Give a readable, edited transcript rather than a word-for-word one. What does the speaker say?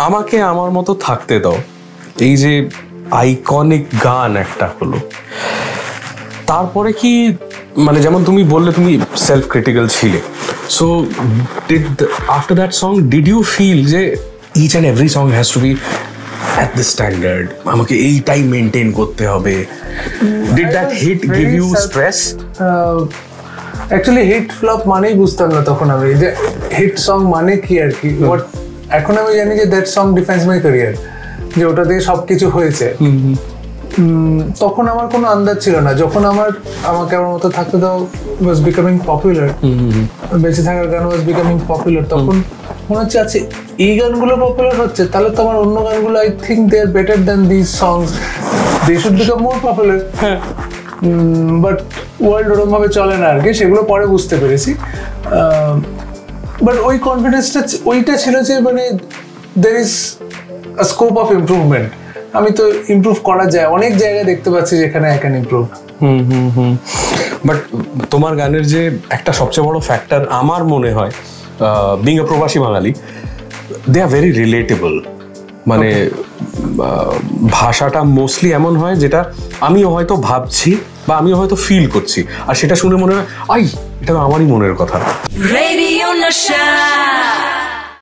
আমাকে আমার মতো থাকতে দাও এই যে আইকনিক গান একটা হলো, তারপরে কি মানে যেমন তুমি বললে তুমি সেলফ ক্রিটিক্যাল ছিলে, so did after that song did you feel যে each and every song has to be at the standard, আমাকে এইটাই মেনটেন করতে হবে? Did that hit give you stress? Actually hit flop মানেই বুঝতাম না তখন আমি যে হিট সং মানে কি আর কি। এখন আমি জানি যে that song defines my career, যে ওটা দিয়ে সবকিছু হয়েছে। তখন আমার কোনো আন্দাজ ছিল না। যখন আমাকে আমার মতো থাকতে দাও ওয়াজ বিকামিং পপুলার, বেঁচে থাকার গান ওয়াজ বিকামিং পপুলার, তখন মনে হচ্ছে আছে এই গানগুলো পপুলার হচ্ছে, তাহলে তো আমার অন্য গানগুলো I think they are better than this songs, they should become more popular. But world ওরকম ভাবে চলে না আর কি, সেগুলো পরে বুঝতে পেরেছি। বাট ওই কনফিডেন্সটা ওইটা ছিল যে মানে there is a scope of improvement, আমি তো ইমপ্রুভ করা যায়, অনেক জায়গায় দেখতে পাচ্ছি যেখানে আই ক্যান ইমপ্রুভ। বাট তোমার গানের যে একটা সবচেয়ে বড় ফ্যাক্টর আমার মনে হয়, বিং আ প্রবাসী বাঙালি, দে আর ভেরি রিলেটেবল। মানে ভাষাটা মোস্টলি এমন হয় যেটা আমিও হয়তো ভাবছি বা আমিও হয়তো ফিল করছি, আর সেটা শুনে মনে হয় আই এটা তো আমারই মনের কথা। রেডিও নেশা।